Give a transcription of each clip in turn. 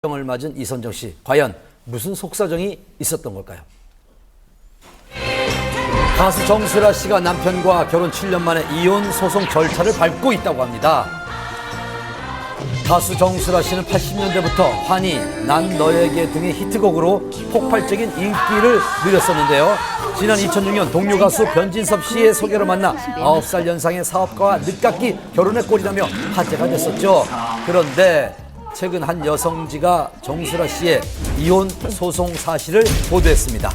을 맞은 이선정 씨, 과연 무슨 속사정이 있었던 걸까요? 가수 정수라 씨가 남편과 결혼 7년 만에 이혼 소송 절차를 밟고 있다고 합니다. 가수 정수라 씨는 80년대부터 환희, 난 너에게 등의 히트곡으로 폭발적인 인기를 누렸었는데요. 지난 2006년 동료 가수 변진섭 씨의 소개로 만나 9살 연상의 사업가와 늦깎이 결혼에 꼴이라며 화제가 됐었죠. 그런데 최근 한 여성지가 정수라 씨의 이혼 소송 사실을 보도했습니다.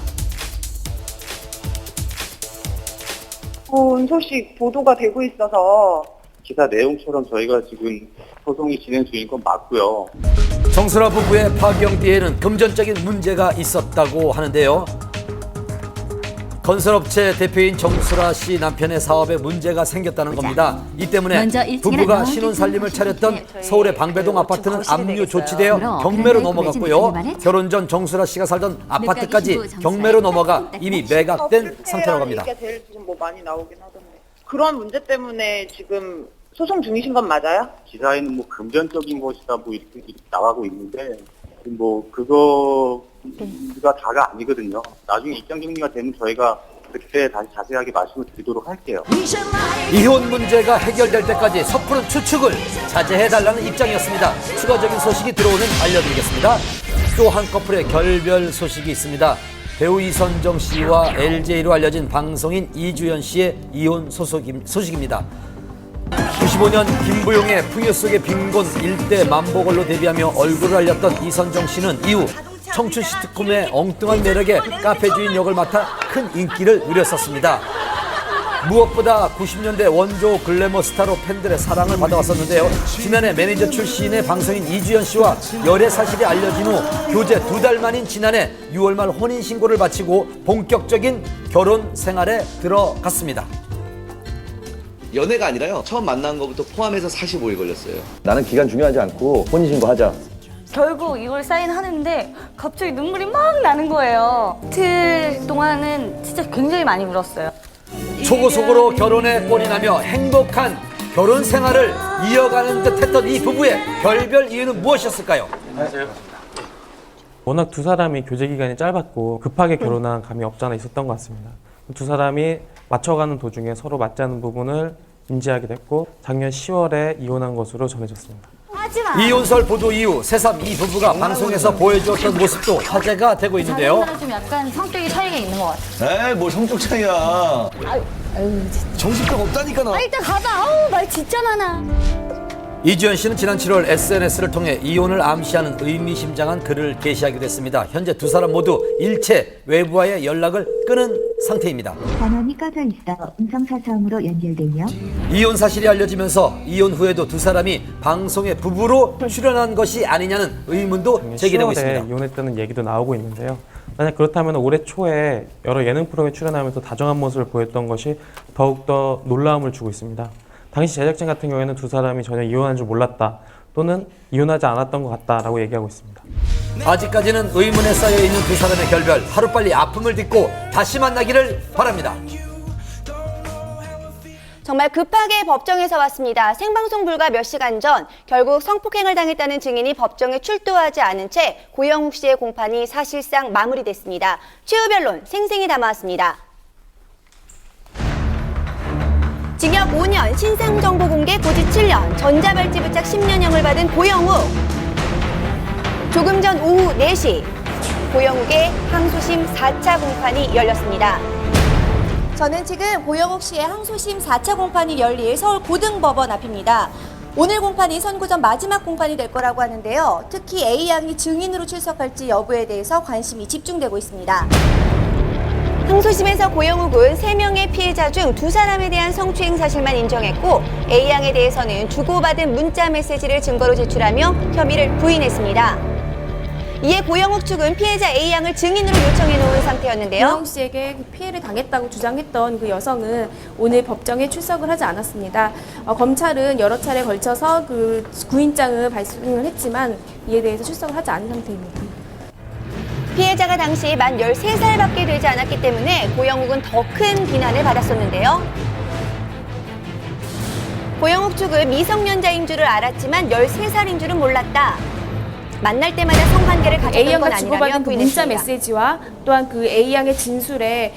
이혼 소식 보도가 되고 있어서 기사 내용처럼 저희가 지금 소송이 진행 중인 건 맞고요. 정수라 부부의 파경 뒤에는 금전적인 문제가 있었다고 하는데요. 건설업체 대표인 정수라 씨 남편의 사업에 문제가 생겼다는 겁니다. 이 때문에 부부가 신혼살림을 차렸던 서울의 방배동 아파트는 압류 조치되어 경매로 넘어갔고요. 결혼 전 정수라 씨가 살던 아파트까지 경매로 넘어가 이미 매각된 상태라고 합니다. 얘기가 제일 지금 많이 나오긴 하던데. 그런 문제 때문에 지금 소송 중이신 건 맞아요? 기사에는 금전적인 것이다 이렇게 나가고 있는데 그거가 다가 아니거든요. 나중에 입장 정리가 되면 저희가 그때 다시 자세하게 말씀을 드리도록 할게요. 이혼 문제가 해결될 때까지 섣부른 추측을 자제해달라는 입장이었습니다. 추가적인 소식이 들어오면 알려드리겠습니다. 또 한 커플의 결별 소식이 있습니다. 배우 이선정 씨와 LJ로 알려진 방송인 이주연 씨의 이혼 소식입니다. 95년 김부용의 풍요 속의 빈곤 일대 만보걸로 데뷔하며 얼굴을 알렸던 이선정 씨는 이후 청춘 시트콤의 엉뚱한 매력에 카페 주인 역을 맡아 큰 인기를 누렸었습니다. 무엇보다 90년대 원조 글래머 스타로 팬들의 사랑을 받아왔었는데요. 지난해 매니저 출신의 방송인 이주연 씨와 열애 사실이 알려진 후 교제 2달 만인 지난해 6월 말 혼인신고를 마치고 본격적인 결혼 생활에 들어갔습니다. 연애가 아니라요. 처음 만난 것부터 포함해서 45일 걸렸어요. 나는 기간 중요하지 않고 혼인신고하자. 결국 이걸 사인하는데 갑자기 눈물이 막 나는 거예요. 이틀 동안은 진짜 굉장히 많이 울었어요. 초고속으로 결혼에 꼴이 나며 행복한 결혼 생활을 이어가는 듯했던 이 부부의 결별 이유는 무엇이었을까요? 워낙 두 사람이 교제 기간이 짧았고 급하게 결혼한 감이 없지 않아 있었던 것 같습니다. 두 사람이 맞춰가는 도중에 서로 맞지 않는 부분을 인지하게 됐고 작년 10월에 이혼한 것으로 전해졌습니다. 이혼설 보도 이후 새삼 이 부부가 방송에서 보여주었던 모습도 화제가 되고 있는데요. 좀 약간 성격이 차이가 있는 것 같아요. 에이, 뭘 성격 차이야. 정신병 없다니까, 너. 일단 가봐. 아우 말 진짜 많아. 이주연 씨는 지난 7월 SNS를 통해 이혼을 암시하는 의미심장한 글을 게시하기도 했습니다. 현재 두 사람 모두 일체 외부와의 연락을 끊은 상태입니다. 전원이 꺼져 있어 음성사서음으로 연결되며 이혼 사실이 알려지면서 이혼 후에도 두 사람이 방송에 부부로 출연한 것이 아니냐는 의문도 제기되고 있습니다. 이혼했다는 얘기도 나오고 있는데요. 만약 그렇다면 올해 초에 여러 예능 프로그램에 출연하면서 다정한 모습을 보였던 것이 더욱더 놀라움을 주고 있습니다. 당시 제작진 같은 경우에는 두 사람이 전혀 이혼한 줄 몰랐다 또는 이혼하지 않았던 것 같다라고 얘기하고 있습니다. 아직까지는 의문에 쌓여있는 두 사람의 결별, 하루빨리 아픔을 딛고 다시 만나기를 바랍니다. 정말 급하게 법정에서 왔습니다. 생방송 불과 몇 시간 전 결국 성폭행을 당했다는 증인이 법정에 출두하지 않은 채 고영욱 씨의 공판이 사실상 마무리됐습니다. 최후 변론 생생히 담아왔습니다. 징역 5년, 신상정보 공개 고지 7년, 전자발찌 부착 10년형을 받은 고영욱. 조금 전 오후 4시, 고영욱의 항소심 4차 공판이 열렸습니다. 저는 지금 고영욱 씨의 항소심 4차 공판이 열릴 서울 고등법원 앞입니다. 오늘 공판이 선고전 마지막 공판이 될 거라고 하는데요. 특히 A양이 증인으로 출석할지 여부에 대해서 관심이 집중되고 있습니다. 항소심에서 고영욱은 3명의 피해자 중 2사람에 대한 성추행 사실만 인정했고 A양에 대해서는 주고받은 문자 메시지를 증거로 제출하며 혐의를 부인했습니다. 이에 고영욱 측은 피해자 A양을 증인으로 요청해 놓은 상태였는데요. 고영욱 씨에게 피해를 당했다고 주장했던 그 여성은 오늘 법정에 출석을 하지 않았습니다. 검찰은 여러 차례 걸쳐서 그 구인장을 발송을 했지만 이에 대해서 출석을 하지 않은 상태입니다. 피해자가 당시 만 13살밖에 되지 않았기 때문에 고영욱은 더 큰 비난을 받았었는데요. 고영욱 측은 미성년자인 줄을 알았지만 13살인 줄은 몰랐다. 만날 때마다 성관계를 가졌던 건 A양과 아니라며 주고받은 그 문자 부인했습니다. 메시지와 또한 그 A양의 진술에